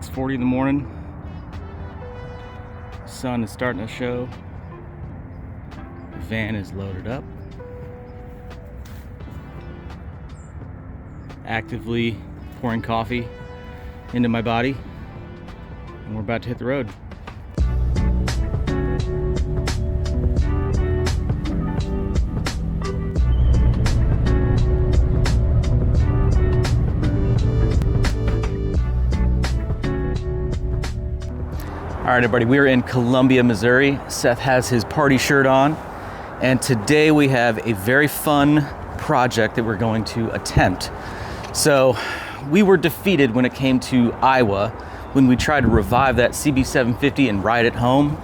6:40 in the morning. Sun is starting to show. The van is loaded up. Actively pouring coffee into my body, and we're about to hit the road. All right, everybody, we are in Columbia, Missouri. Seth has his party shirt on, and today we have a very fun project that we're going to attempt. So we were defeated when it came to Iowa when we tried to revive that CB750 and ride it home.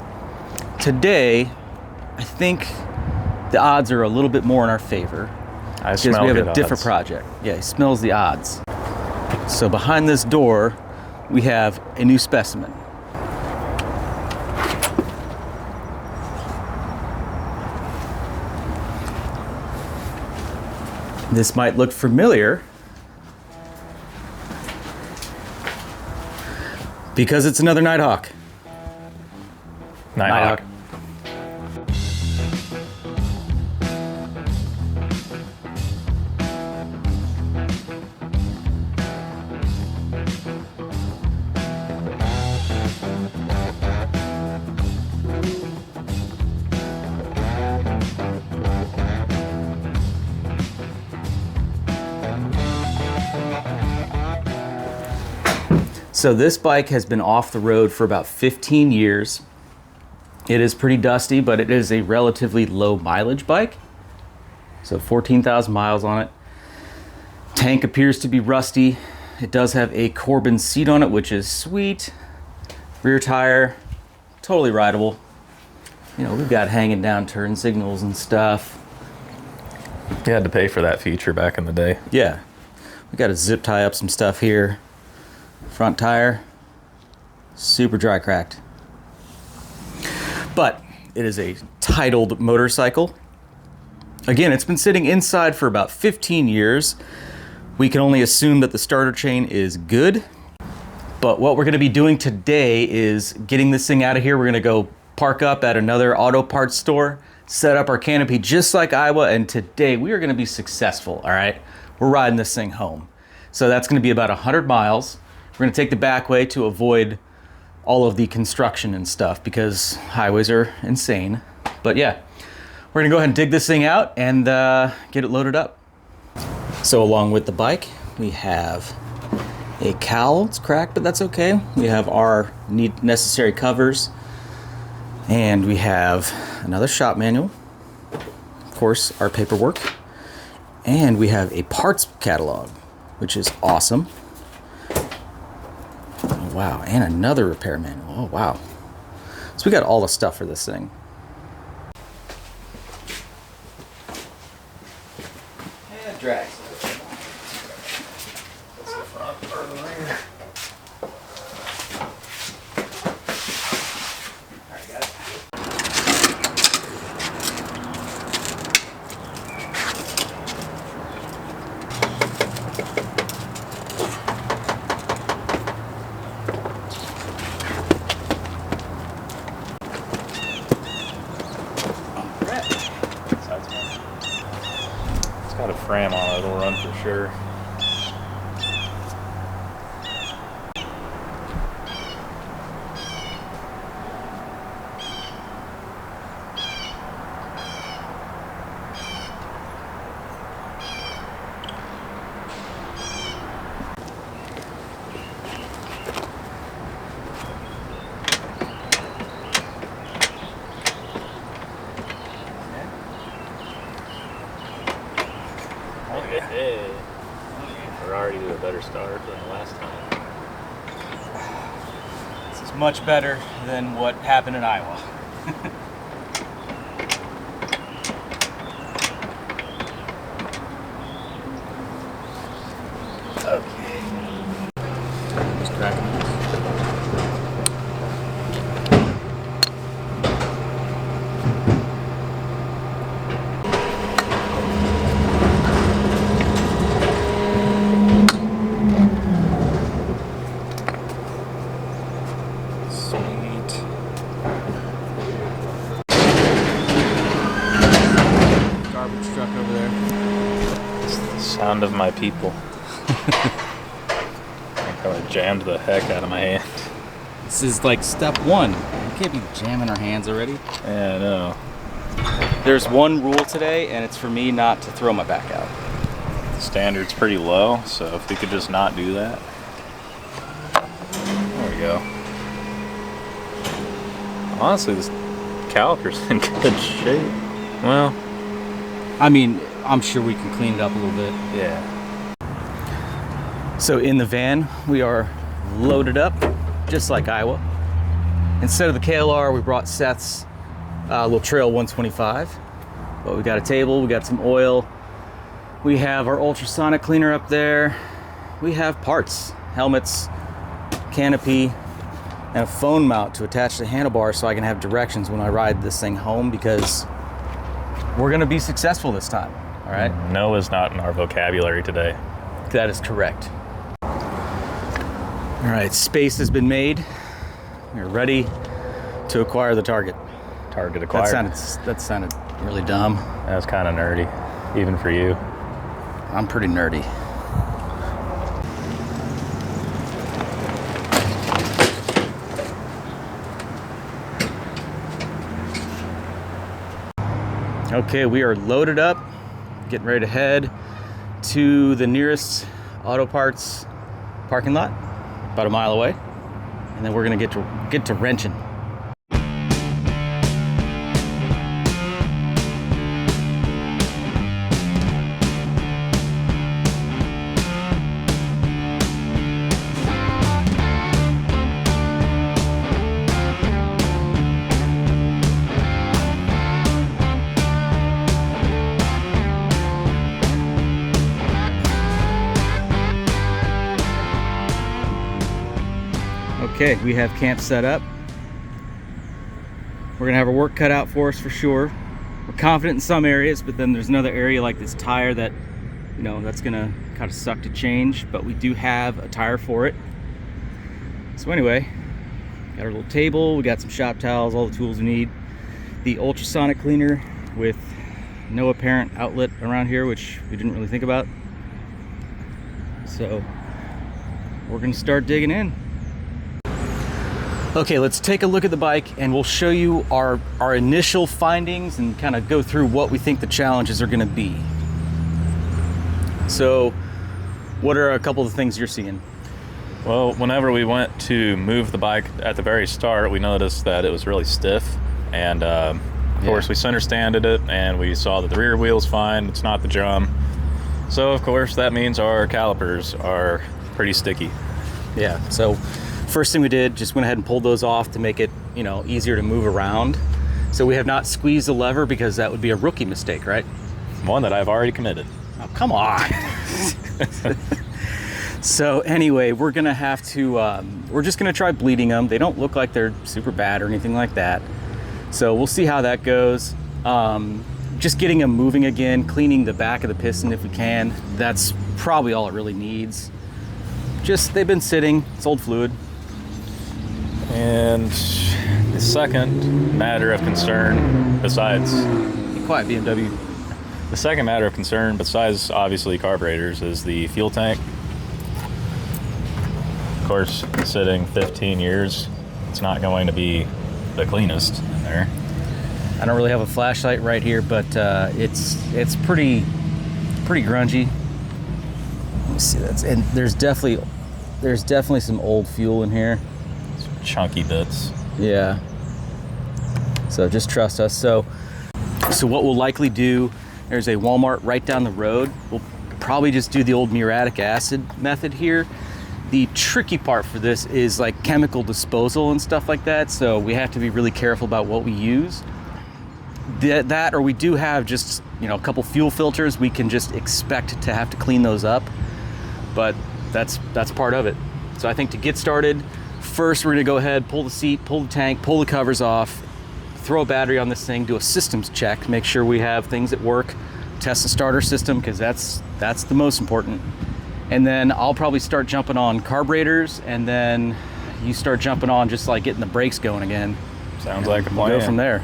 Today, I think the odds are a little bit more in our favor. I smell we have good a different odds. project. Yeah, he smells the odds. So behind this door, we have a new specimen. This might look familiar because it's another Nighthawk. Nighthawk. So this bike has been off the road for about 15 years. It is pretty dusty, but it is a relatively low mileage bike. So 14,000 miles on it. Tank appears to be rusty. It does have a Corbin seat on it, which is sweet. Rear tire, totally rideable. You know, we've got hanging down turn signals and stuff. You had to pay for that feature back in the day. Yeah, we got to zip tie up some stuff here. Front tire, super dry cracked. But it is a titled motorcycle. Again, it's been sitting inside for about 15 years. We can only assume that the starter chain is good. But what we're gonna be doing today is getting this thing out of here. We're gonna go park up at another auto parts store, set up our canopy just like Iowa, and today we are gonna be successful, all right? We're riding this thing home. So that's gonna be about 100 miles. We're gonna take the back way to avoid all of the construction and stuff because highways are insane. But yeah, we're gonna go ahead and dig this thing out and get it loaded up. So along with the bike, we have a cowl. It's cracked, but that's okay. We have our necessary covers, and we have another shop manual, of course, our paperwork, and we have a parts catalog, which is awesome. Oh, wow, and another repair manual. Oh, wow. So we got all the stuff for this thing. And drags. That's the front part of the rear. All right, got it. It's got a frame on it, it'll run for sure. Hey, we're already to a better start than the last time. This is much better than what happened in Iowa. Okay. Just cracking this. Sound of my people. I probably jammed the heck out of my hand. This is like step one. We can't be jamming our hands already. Yeah, I know. There's one rule today, and it's for me not to throw my back out. The standard's pretty low, so if we could just not do that. There we go. Honestly, this caliper's in good shape. Well, I mean, I'm sure we can clean it up a little bit. yeah. So in the van, we are loaded up, just like Iowa. Instead of the KLR, we brought Seth's little Trail 125. But we got a table, we got some oil. We have our ultrasonic cleaner up there. We have parts, helmets, canopy, and a phone mount to attach to the handlebar so I can have directions when I ride this thing home, because we're gonna be successful this time, all right? No is not in our vocabulary today. That is correct. All right, space has been made. We're ready to acquire the target. Target acquired. That sounded really dumb. That was kind of nerdy, even for you. I'm pretty nerdy. Okay, we are loaded up, getting ready to head to the nearest auto parts parking lot, about a mile away, and then we're gonna get to wrenching. Okay, we have camp set up. We're gonna have our work cut out for us for sure. We're confident in some areas, but then there's another area like this tire that, you know, that's gonna kind of suck to change, but we do have a tire for it. So anyway, got our little table, we got some shop towels, all the tools we need. The ultrasonic cleaner with no apparent outlet around here, which we didn't really think about. So we're gonna start digging in. Okay, let's take a look at the bike and we'll show you our initial findings and kind of go through what we think the challenges are gonna be. So, what are a couple of the things you're seeing? Well, whenever we went to move the bike at the very start, we noticed that it was really stiff. And of course, we center standed it and we saw that the rear wheel's fine, it's not the drum. So, of course, that means our calipers are pretty sticky. Yeah, so first thing we did, just went ahead and pulled those off to make it, you know, easier to move around. So we have not squeezed the lever because that would be a rookie mistake, right? One that I've already committed. Oh, come on. So anyway, we're gonna have to, we're just gonna try bleeding them. They don't look like they're super bad or anything like that. So we'll see how that goes. Just getting them moving again, cleaning the back of the piston if we can. That's probably all it really needs. Just, they've been sitting, it's old fluid. And the second matter of concern, besides... Be quiet, BMW. The second matter of concern, besides obviously carburetors, is the fuel tank. Of course, sitting 15 years, it's not going to be the cleanest in there. I don't really have a flashlight right here, but it's pretty grungy. Let me see that. And there's definitely some old fuel in here. Chunky bits. Yeah. So just trust us. So what we'll likely do, there's a Walmart right down the road. We'll probably just do the old muriatic acid method here. The tricky part for this is like chemical disposal and stuff like that. So we have to be really careful about what we use. That or we do have just, you know, a couple fuel filters. We can just expect to have to clean those up. But that's part of it. So I think to get started, first, we're gonna go ahead, pull the seat, pull the tank, pull the covers off, throw a battery on this thing, do a systems check, make sure we have things that work, test the starter system, because that's the most important. And then I'll probably start jumping on carburetors, and then you start jumping on just like getting the brakes going again. Sounds like a plan. We'll go from there.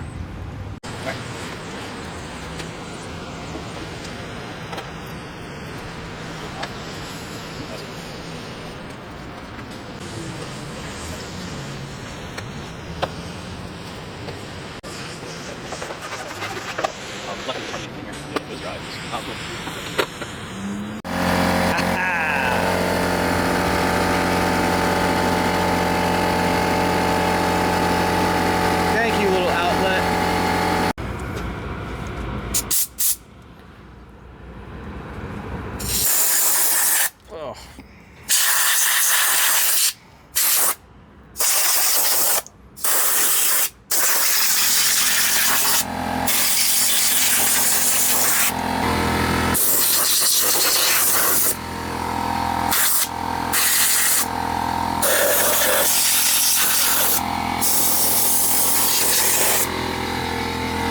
Thank you, little outlet. Oh.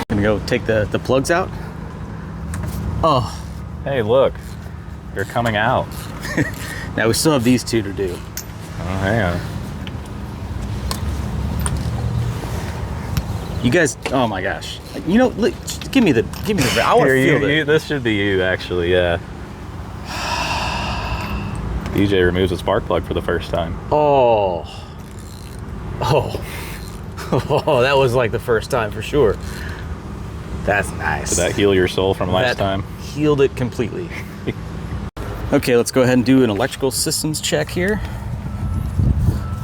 Gonna go take the plugs out. Oh, Hey, look, they're coming out. now we still have these two to do. Oh, hang on. You guys, oh my gosh! You know, look, just give me the. I want to feel it. This should be you, actually. Yeah. DJ removes a spark plug for the first time. Oh, oh, that was like the first time for sure. That's nice. Did that heal your soul from last time? Healed it completely. Okay, let's go ahead and do an electrical systems check here.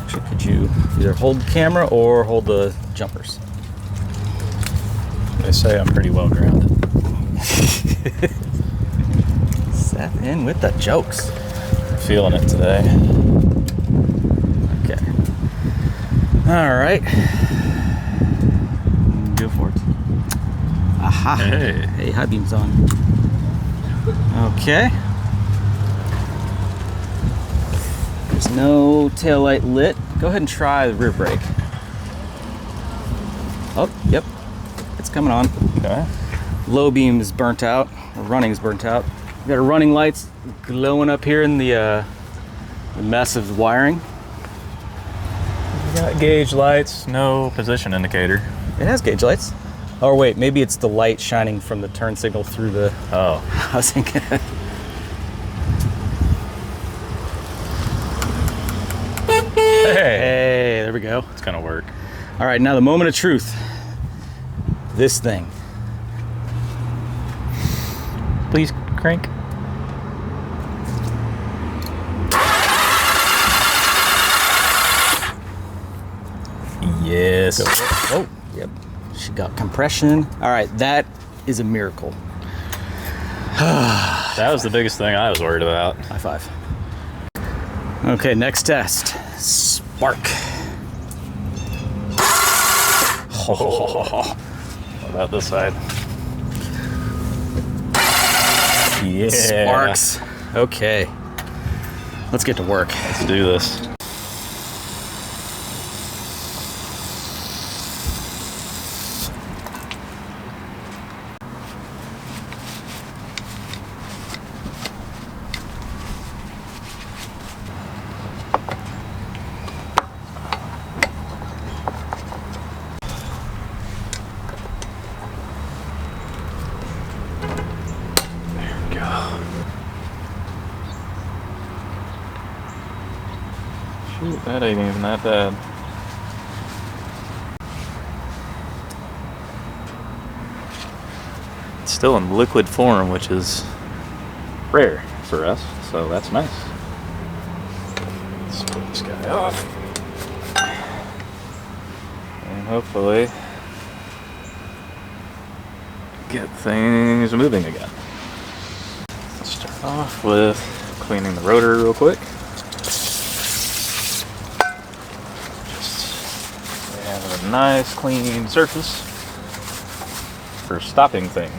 Actually, could you either hold the camera or hold the jumpers? They say I'm pretty well grounded. Seth in with the jokes. Feeling it today. Okay. All right. Go for it. Aha. Hey, high beam's on. Okay. There's no taillight lit. Go ahead and try the rear brake. Oh, yep. It's coming on. Okay. Low beam is burnt out. Or running is burnt out. We got our running lights glowing up here in the mess of wiring. We got gauge lights, no position indicator. It has gauge lights. Or wait, maybe it's the light shining from the turn signal through the... Oh. I was thinking... Hey, there we go. It's gonna work. All right, now the moment of truth. This thing. Please crank. Yes. Oh, yep. She got compression. All right, that is a miracle. That was the biggest thing I was worried about. High five. Okay, next test. Spark. What about this side? Yeah. Sparks. Okay. Let's get to work. Let's do this. Shoot, that ain't even that bad. It's still in liquid form, which is rare for us, so that's nice. Let's put this guy off. And hopefully get things moving again. Let's start off with cleaning the rotor real quick. Have a nice clean surface for stopping things.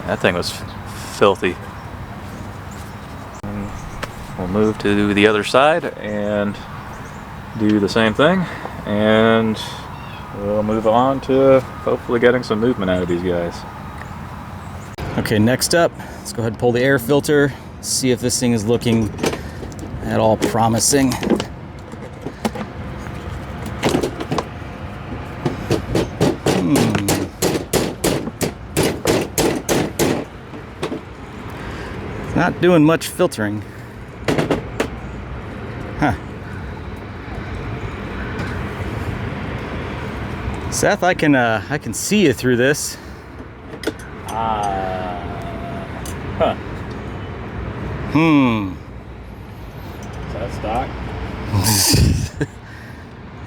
That thing was filthy. And we'll move to the other side and do the same thing, and we'll move on to hopefully getting some movement out of these guys. Okay, next up, let's go ahead and pull the air filter, see if this thing is looking at all promising. It's not doing much filtering. Huh. Seth, I can see you through this. Huh. Hmm. Is that stock?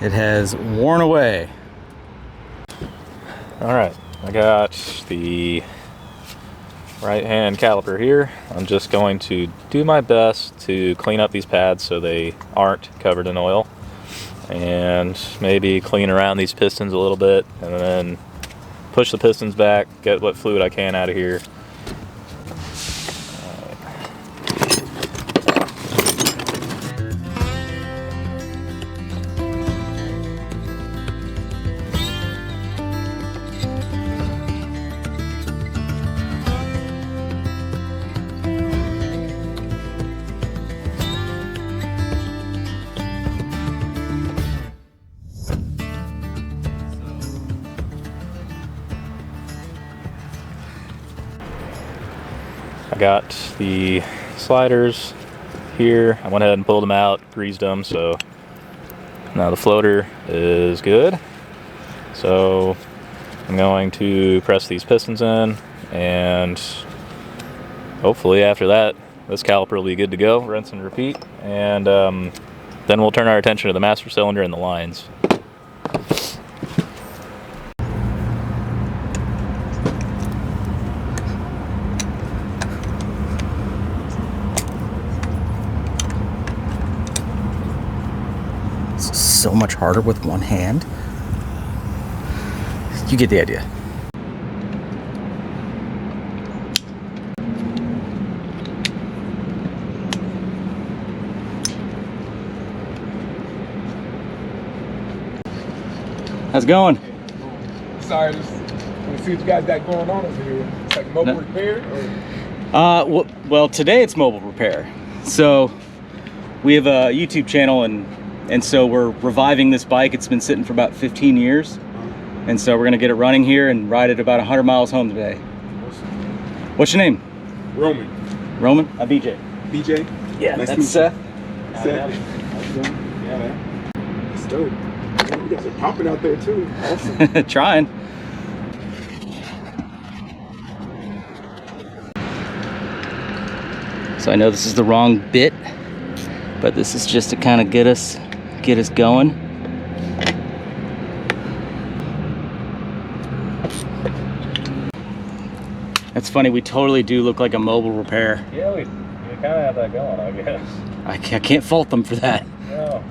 It has worn away. All right, I got the right hand caliper here. I'm just going to do my best to clean up these pads so they aren't covered in oil, and maybe clean around these pistons a little bit, and then push the pistons back, get what fluid I can out of here. I got the sliders here. I went ahead and pulled them out, greased them, so now the floater is good. So I'm going to press these pistons in, and hopefully after that, this caliper will be good to go. Rinse and repeat, and then we'll turn our attention to the master cylinder and the lines. So much harder with one hand. You get the idea. How's it going? Sorry, just want to see what you guys got going on over here. It's like mobile repair? Or? Well, today it's mobile repair. So we have a YouTube channel, and so we're reviving this bike. It's been sitting for about 15 years. And so we're gonna get it running here and ride it about 100 miles home today. What's your name? Roman. Roman? BJ. BJ? Yeah, nice that's Seth. Seth. How's it going? Yeah, man. It's dope. You guys are popping out there too. Awesome. Trying. So I know this is the wrong bit, but this is just to kind of get us going. It's funny, we totally do look like a mobile repair. Yeah, we kind of have that going, I guess. I can't fault them for that. No.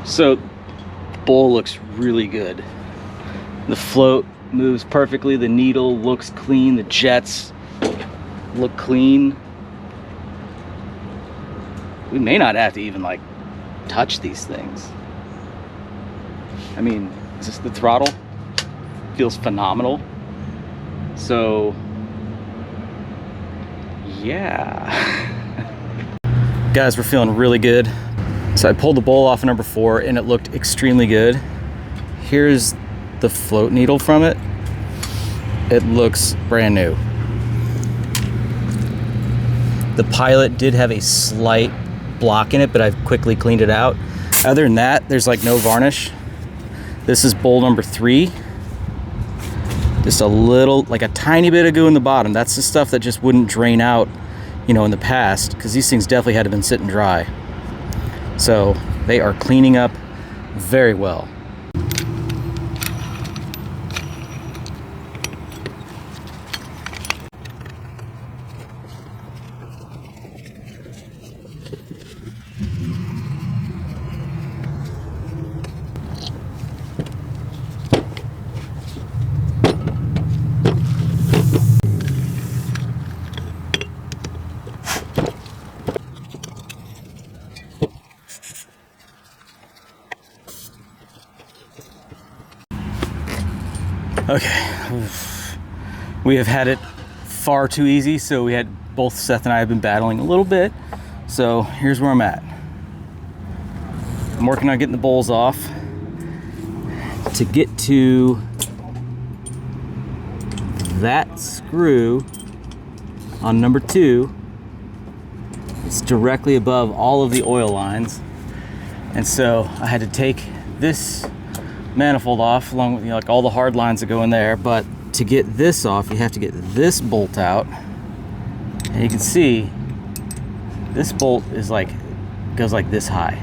So, the bowl looks really good. The float moves perfectly, the needle looks clean, the jets look clean. We may not have to even like touch these things. I mean, just the throttle feels phenomenal. So, yeah. Guys, we're feeling really good. So I pulled the bowl off of number 4 and it looked extremely good. Here's the float needle from it. It looks brand new. The Pilot did have a slight block in it, but I've quickly cleaned it out. Other than that, there's like no varnish. This is bowl number 3. Just a little, like a tiny bit of goo in the bottom. That's the stuff that just wouldn't drain out, you know, in the past, because these things definitely had to have been sitting dry. So they are cleaning up very well. Okay, we have had it far too easy, so both Seth and I have been battling a little bit. So here's where I'm at. I'm working on getting the bowls off. to get to that screw on number 2, it's directly above all of the oil lines. And so I had to take this manifold off along with, you know, like all the hard lines that go in there. But to get this off, you have to get this bolt out. And you can see this bolt is like, goes like this high.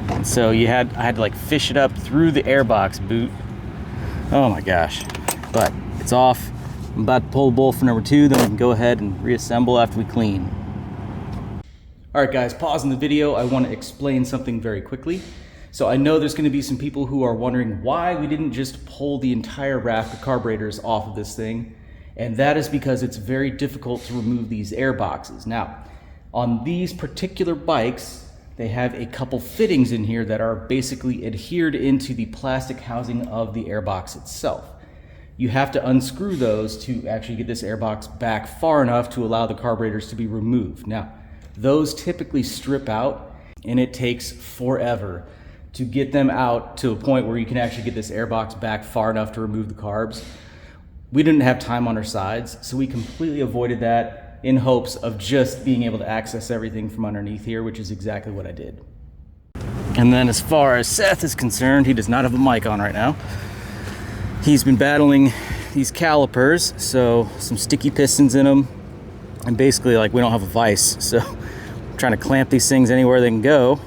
And so I had to like fish it up through the airbox boot. Oh my gosh. But it's off. I'm about to pull the bolt for number 2, then we can go ahead and reassemble after we clean. All right guys, pausing the video. I want to explain something very quickly. So I know there's going to be some people who are wondering why we didn't just pull the entire raft of carburetors off of this thing. And that is because it's very difficult to remove these air boxes. Now, on these particular bikes, they have a couple fittings in here that are basically adhered into the plastic housing of the airbox itself. You have to unscrew those to actually get this airbox back far enough to allow the carburetors to be removed. Now, those typically strip out, and it takes forever to get them out to a point where you can actually get this airbox back far enough to remove the carbs. We didn't have time on our sides, so we completely avoided that in hopes of just being able to access everything from underneath here, which is exactly what I did. And then as far as Seth is concerned, he does not have a mic on right now. He's been battling these calipers, so some sticky pistons in them, and basically like we don't have a vise, so I'm trying to clamp these things anywhere they can go.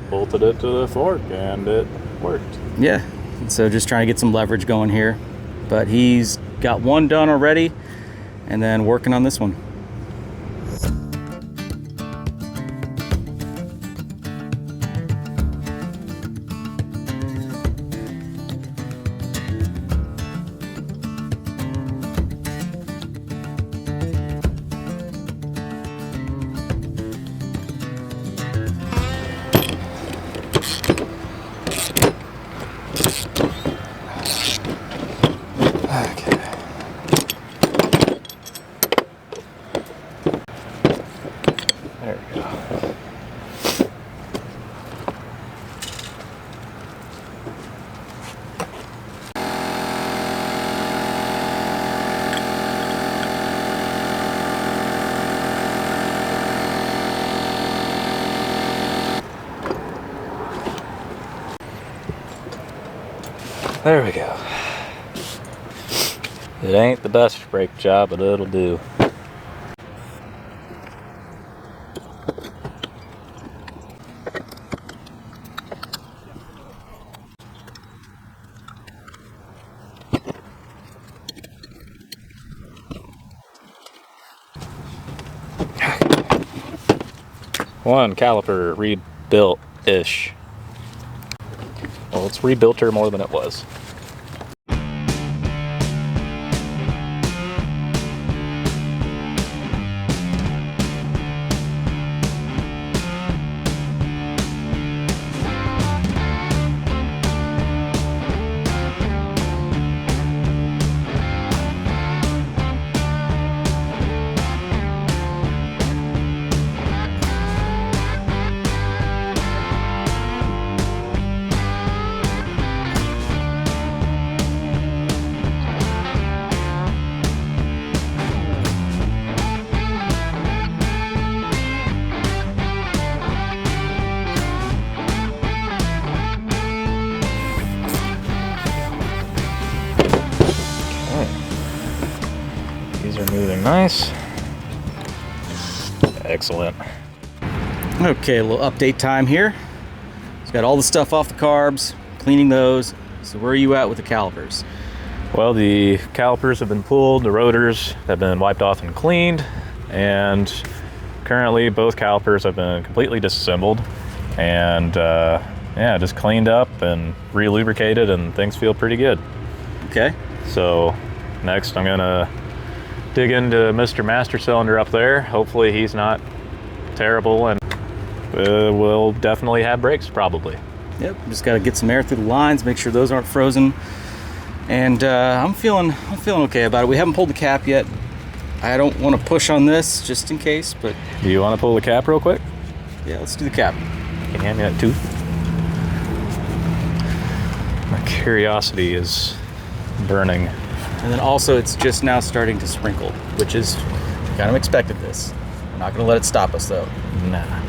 Bolted it to the fork and it worked. Yeah, and so just trying to get some leverage going here, but he's got one done already and then working on this one. There we go. There we go. It ain't the best brake job, but it'll do. One caliper rebuilt-ish. Well, it's rebuilt-er more than it was. These are moving nice. Excellent. Okay, a little update time here. It's got all the stuff off the carbs, cleaning those. So where are you at with the calipers? Well, the calipers have been pulled, the rotors have been wiped off and cleaned, and currently both calipers have been completely disassembled and yeah, just cleaned up and re-lubricated, and things feel pretty good. Okay. So next I'm gonna dig into Mr. Master Cylinder up there. Hopefully he's not terrible, and we'll definitely have brakes probably. Yep, just got to get some air through the lines, make sure those aren't frozen. And I'm feeling okay about it. We haven't pulled the cap yet. I don't want to push on this just in case, but Do you want to pull the cap real quick? yeah, let's do the cap. Can you hand me that tooth? My curiosity is burning. And then also it's just now starting to sprinkle, which is kind of expected this. We're not gonna let it stop us though. Nah.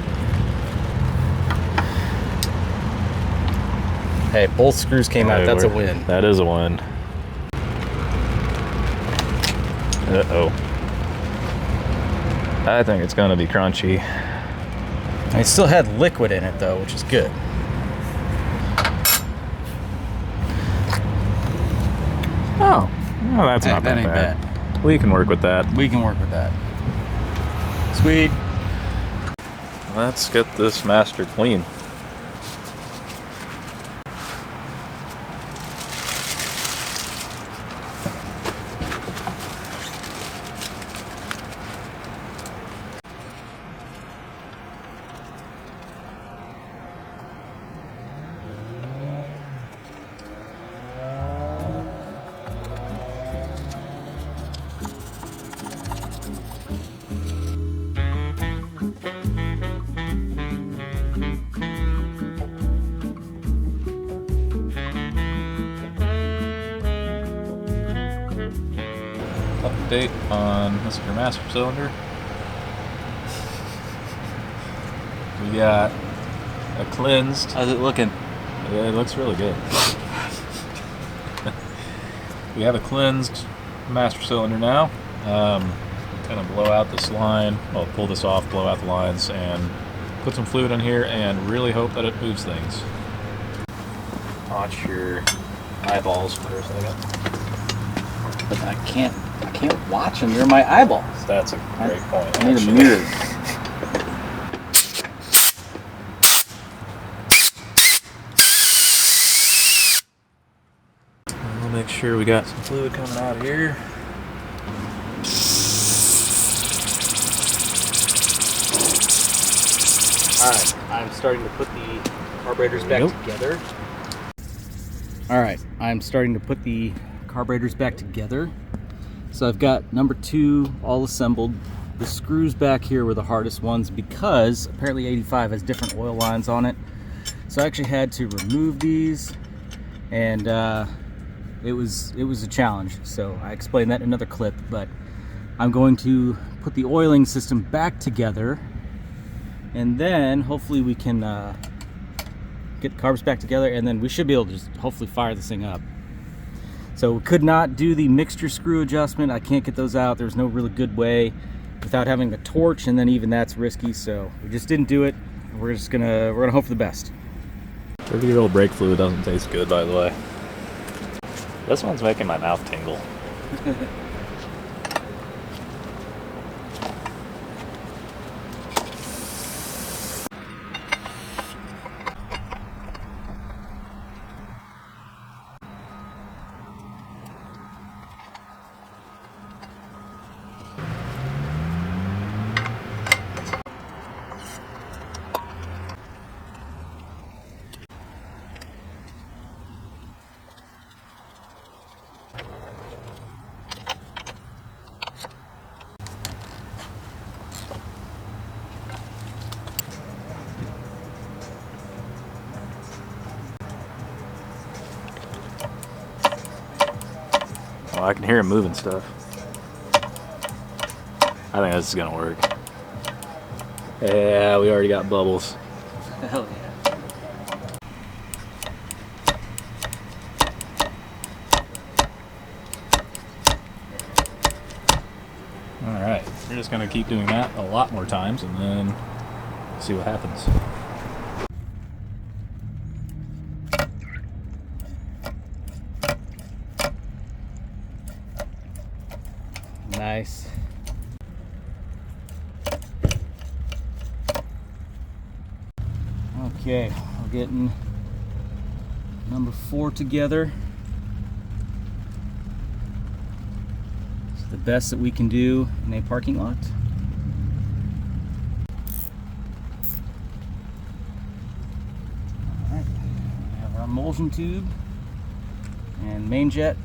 Hey, both screws came out, that's a win. That is a win. Uh-oh. I think it's gonna be crunchy. It still had liquid in it though, which is good. Oh, well, that's not that that ain't bad. We can work with that. We can work with that. Sweet. Let's get this master clean. Update on Mr. Master Cylinder. We got a cleansed. How's it looking? Yeah, it looks really good. We have a cleansed master cylinder now. Kind of blow out this line. Well, pull this off, blow out the lines, and put some fluid in here, and really hope that it moves things. Watch your eyeballs for a second. But I can't watch them. They're my eyeballs. That's a great point. I need a actually. mirror. We'll make sure we got some fluid coming out of here. Alright, I'm starting to put the carburetors back together. Alright, I'm starting to put the carburetors back together. So I've got number 2 all assembled. The screws back here were the hardest ones because apparently 85 has different oil lines on it. So I actually had to remove these, and it was a challenge. So I explained that in another clip, but I'm going to put the oiling system back together, and then hopefully we can get the carbs back together, and then we should be able to just hopefully fire this thing up. So we could not do the mixture screw adjustment. I can't get those out. There's no really good way without having a torch, and then even that's risky. So we just didn't do it. We're gonna hope for the best. 30-year-old brake fluid doesn't taste good, by the way. This one's making my mouth tingle. Oh, I can hear him moving stuff. I think this is gonna work. Yeah, we already got bubbles. Hell yeah. Alright, we're just gonna keep doing that a lot more times and then see what happens. Nice. Okay, we're getting number 4 together. It's the best that we can do in a parking lot. All right, we have our emulsion tube and main jet.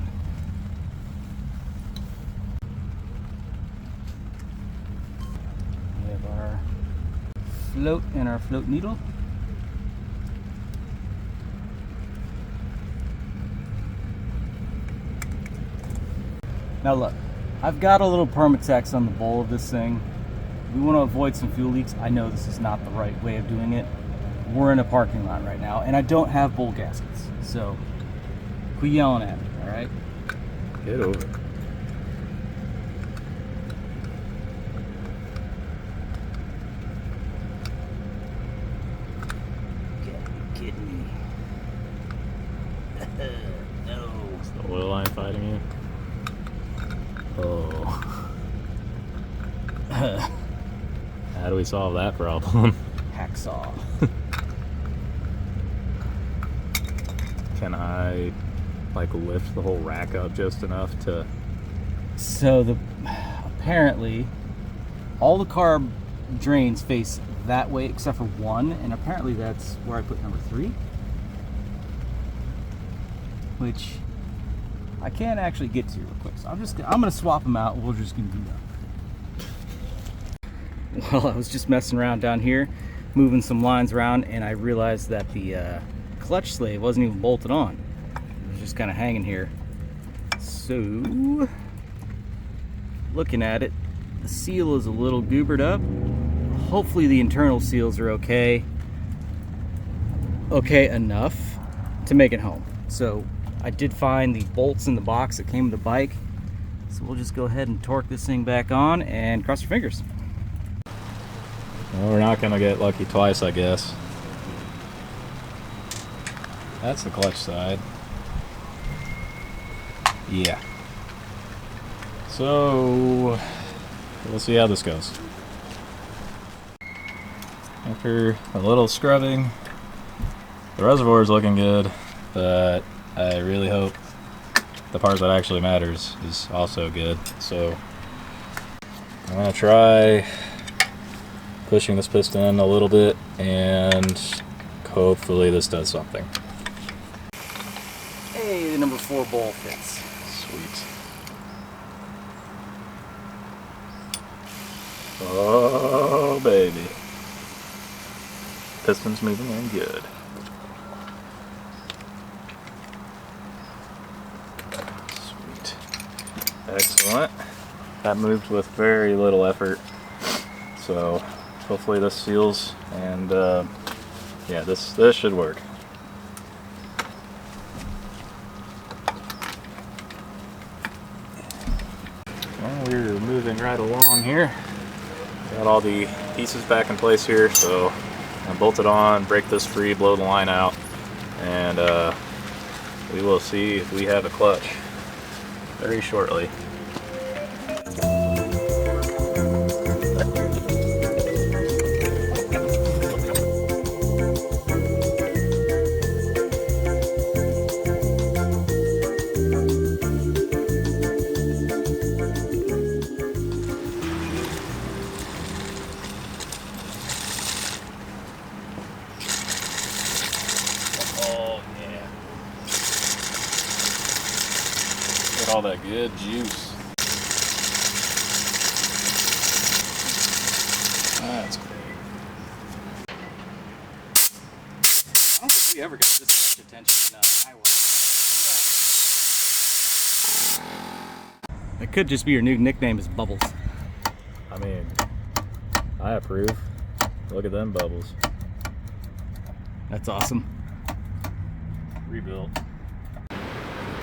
We have our float and our float needle. Now look, I've got a little Permatex on the bowl of this thing. We want to avoid some fuel leaks. I know this is not the right way of doing it. We're in a parking lot right now, and I don't have bowl gaskets. So, quit yelling at me, all right? Get over it. Kidding me. No. Is the oil line fighting you? Oh. How do we solve that problem? Hacksaw. Can I like lift the whole rack up just enough to... So apparently all the carb drains face that way except for one, and apparently that's where I put number 3, which I can't actually get to real quick. So I'm gonna swap them out. We're just gonna do that. Well, I was just messing around down here, moving some lines around, and I realized that the clutch slave wasn't even bolted on. It was just kind of hanging here. So, looking at it, the seal is a little goobered up. Hopefully the internal seals are okay enough to make it home. So I did find the bolts in the box that came with the bike. So we'll just go ahead and torque this thing back on and cross your fingers. Well, we're not gonna get lucky twice, I guess. That's the clutch side. Yeah. So, we'll see how this goes. After a little scrubbing, the reservoir is looking good, but I really hope the part that actually matters is also good. So, I'm gonna try pushing this piston a little bit, and hopefully this does something. Hey, the number 4 bowl fits. Sweet. Oh, baby. Piston's moving in good. Sweet. Excellent. That moved with very little effort. So hopefully this seals, and yeah, this should work. Well, we're moving right along here. Got all the pieces back in place here, so I bolt it on, break this free, blow the line out, and we will see if we have a clutch very shortly. All that good juice. That's great. I don't think we ever got this much attention in Iowa. It could just be your new nickname is Bubbles. I mean, I approve. Look at them bubbles. That's awesome. Rebuilt.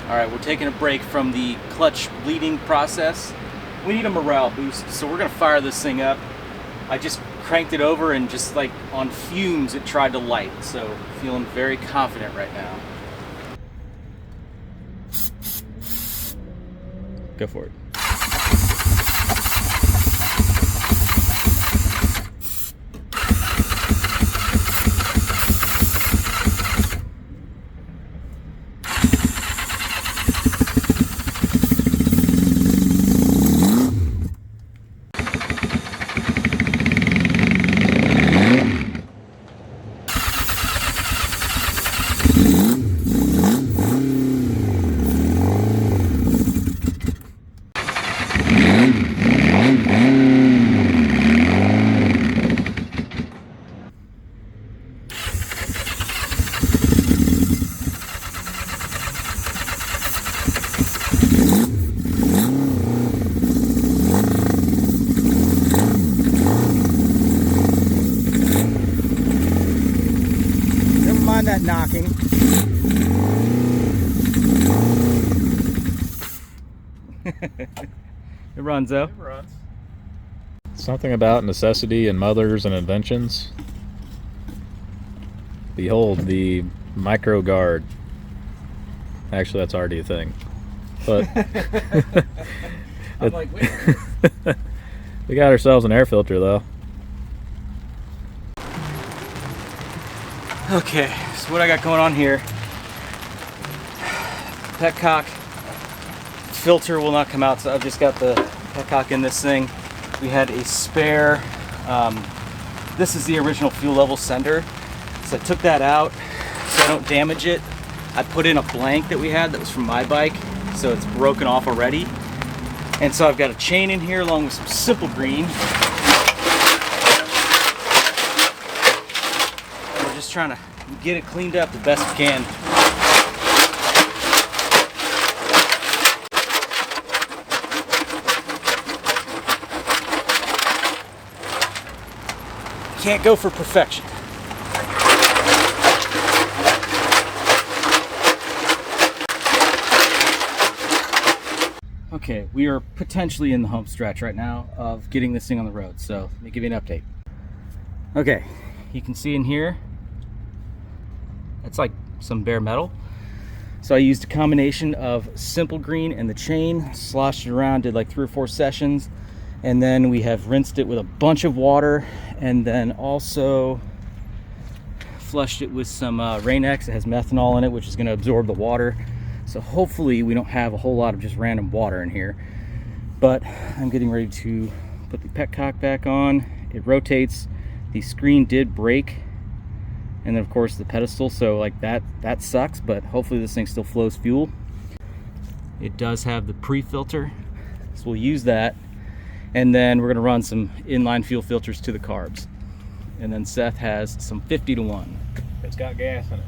All right, we're taking a break from the clutch bleeding process. We need a morale boost, so we're gonna fire this thing up. I just cranked it over and just like on fumes it tried to light, so feeling very confident right now. Go for it. rocking. It runs though. It runs. Something about necessity and mothers and inventions. Behold the micro guard. Actually, that's already a thing. But I'm like, wait. we got ourselves an air filter though. Okay, so what I got going on here, petcock filter will not come out, so I've just got the petcock in this thing. We had a spare, this is the original fuel level sender, so I took that out so I don't damage it. I put in a blank that we had that was from my bike, so it's broken off already. And so I've got a chain in here along with some Simple Green. Just trying to get it cleaned up the best we can. Can't go for perfection. Okay, we are potentially in the home stretch right now of getting this thing on the road, so let me give you an update. Okay, you can see in here, it's like some bare metal. So I used a combination of Simple Green and the chain, sloshed it around, did like 3 or 4 sessions, and then we have rinsed it with a bunch of water, and then also flushed it with some Rain-X. It has methanol in it, which is going to absorb the water. So hopefully we don't have a whole lot of just random water in here. But I'm getting ready to put the petcock back on. It rotates. The screen did break, and then of course the pedestal, so like that sucks, but hopefully this thing still flows fuel. It does have the pre-filter, so we'll use that, and then we're going to run some inline fuel filters to the carbs. And then Seth has some 50-to-1. It's got gas in it.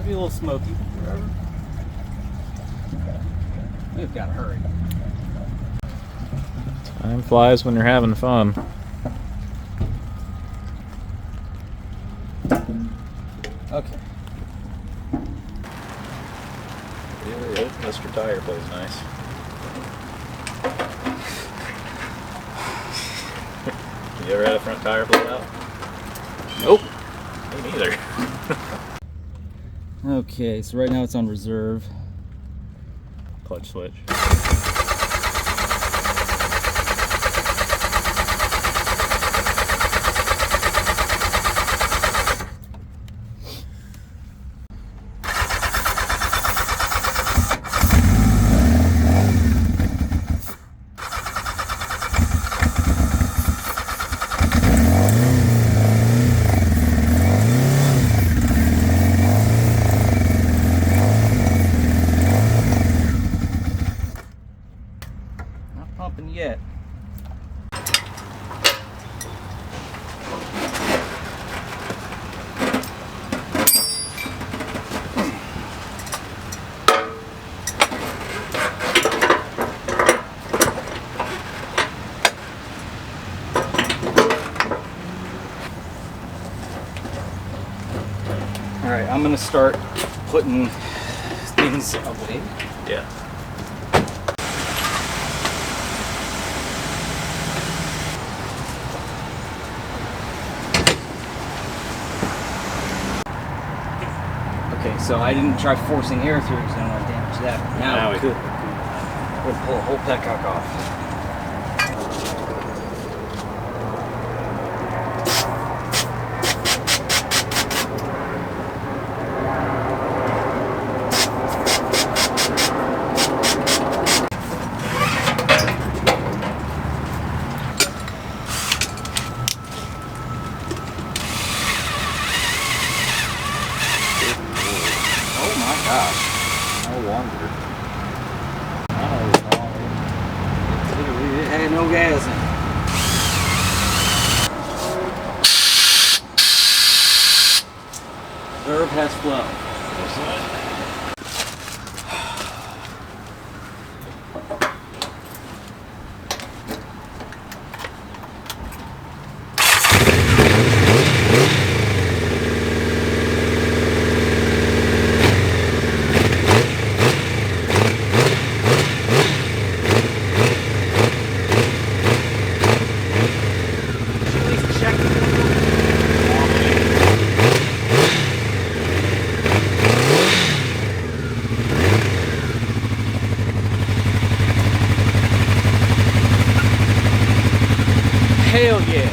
Be a little smoky. We've got to hurry. Time flies when you're having fun. Okay. Yeah, Mr. Tire plays nice. You ever had a front tire blow out? Nope. Me neither. Okay, so right now it's on reserve. Clutch switch. Pumping yet. All right, I'm gonna start putting things away. Yeah. Okay, so I didn't try forcing air through because I don't want to damage that. Now we could. We're gonna pull a whole petcock off. love has flow. Hell yeah.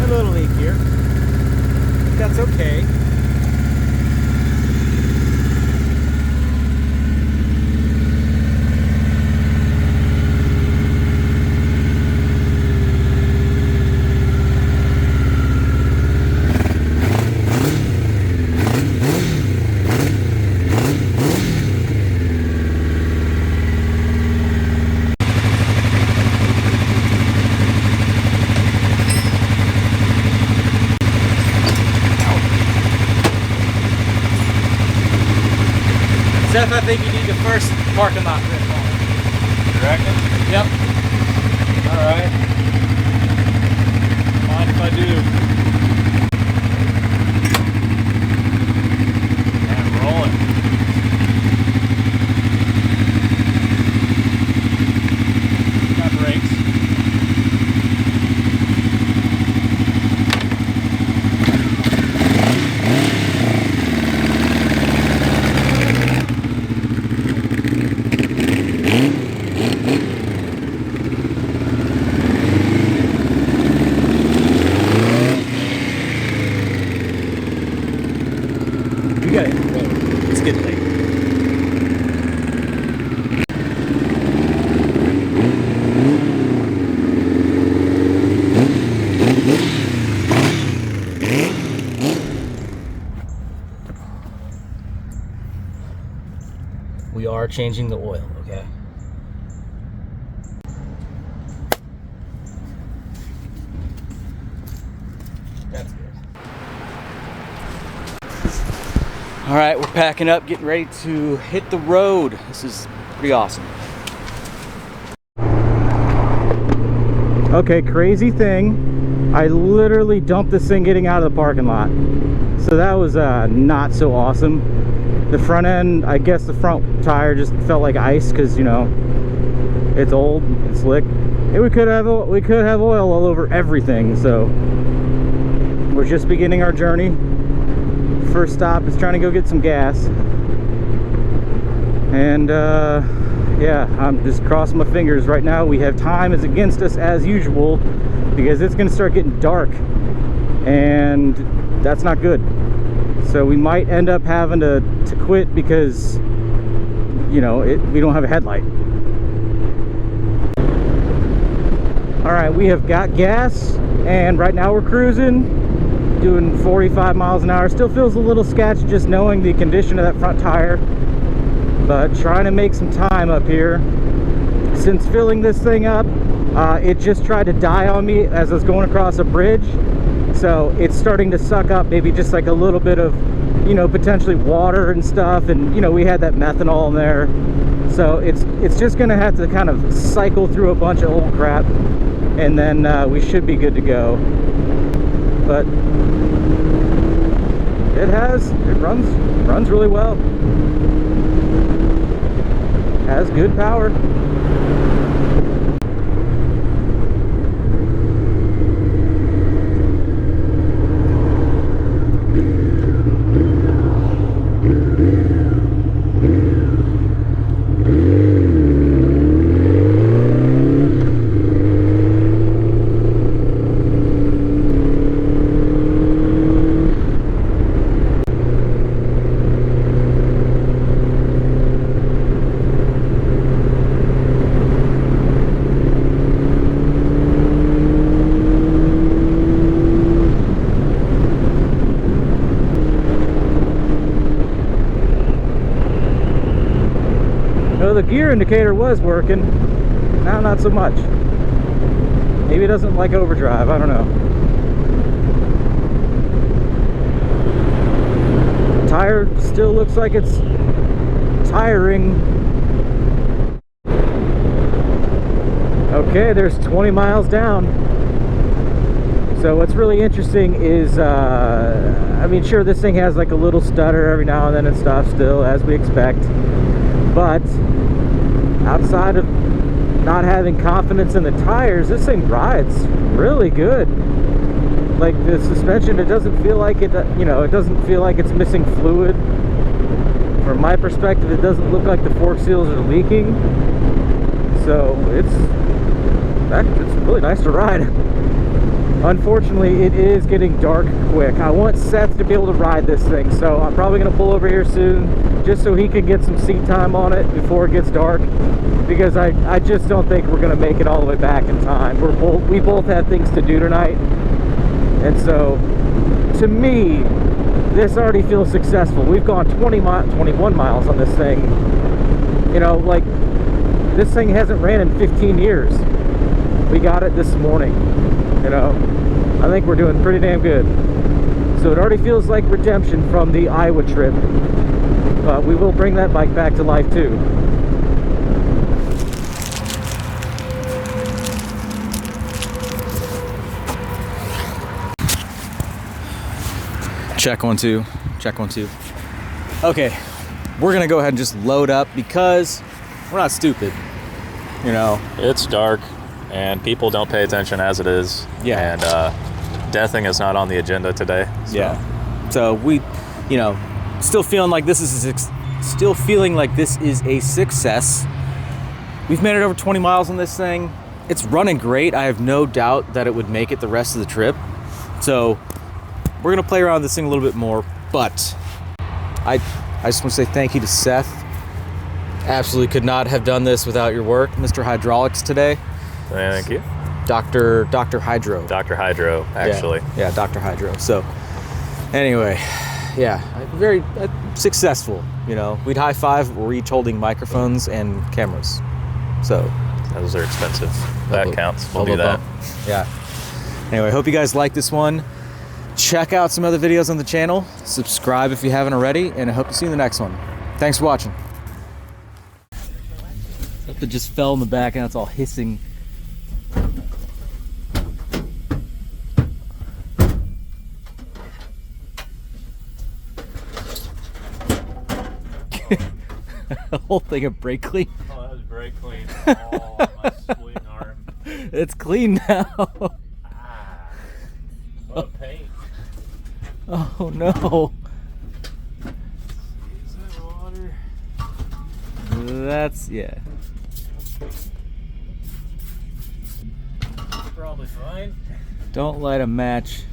A little leak here. That's okay. Seth, I think you need the first parking lot grip on. You reckon? Yep. Alright. Mind if I do? And rolling. Got brakes. You got it. It's good thing. We are changing the oil, okay? That's good. All right, we're packing up, getting ready to hit the road. This is pretty awesome. Okay, crazy thing. I literally dumped this thing getting out of the parking lot. So that was not so awesome. The front end, I guess the front tire just felt like ice because, you know, it's old, it's slick. And we could have oil all over everything. So we're just beginning our journey. First stop is trying to go get some gas. And yeah, I'm just crossing my fingers right now. We have time is against us as usual because it's gonna start getting dark and that's not good. So we might end up having to quit because, you know, we don't have a headlight. All right, we have got gas and right now we're cruising, doing 45 miles an hour. Still feels a little sketchy just knowing the condition of that front tire, but trying to make some time up here. Since filling this thing up, it just tried to die on me as I was going across a bridge. So it's starting to suck up maybe just like a little bit of, you know, potentially water and stuff. And, you know, we had that methanol in there. So it's just going to have to kind of cycle through a bunch of old crap. And then we should be good to go. But it runs really well. Has good power. The gear indicator was working. now not so much. Maybe it doesn't like overdrive, I don't know. Tire still looks like it's tiring. Okay, there's 20 miles down. So what's really interesting is, I mean, sure, this thing has like a little stutter every now and then and stuff still, as we expect. But outside of not having confidence in the tires, this thing rides really good. Like the suspension, it doesn't feel like it, you know, it doesn't feel like it's missing fluid. From my perspective, it doesn't look like the fork seals are leaking. So it's really nice to ride. Unfortunately, it is getting dark quick. I want Seth to be able to ride this thing, so I'm probably going to pull over here soon just so he can get some seat time on it before it gets dark, because I just don't think we're going to make it all the way back in time. We both have things to do tonight, and so to me, this already feels successful. We've gone 21 miles on this thing. You know, like, this thing hasn't ran in 15 years. We got it this morning. You know, I think we're doing pretty damn good. So it already feels like redemption from the Iowa trip, but we will bring that bike back to life too. Check 1 2, check 1 2. Okay, we're gonna go ahead and just load up because we're not stupid, you know. It's dark and people don't pay attention as it is. Yeah. And deathing is not on the agenda today. So. Yeah. So we, you know, still feeling like this is a success. We've made it over 20 miles on this thing. It's running great. I have no doubt that it would make it the rest of the trip. So we're gonna play around with this thing a little bit more, but I just want to say thank you to Seth. Absolutely could not have done this without your work, Mr. Hydraulics today. Thank you. Dr. Hydro. Dr. Hydro, actually. Yeah, Dr. Hydro. So anyway, yeah, very successful. You know, we'd high five. We're each holding microphones and cameras. So those are expensive. That counts. We'll do that. Yeah. Anyway, hope you guys like this one. Check out some other videos on the channel. Subscribe if you haven't already, and I hope to see you in the next one. Thanks for watching. Something just fell in the back and it's all hissing. The whole thing of brake clean. Oh, that was brake clean. Oh, my swing arm. It's clean now. What paint. Oh no. Is that water? That's, yeah. Probably fine. Don't light a match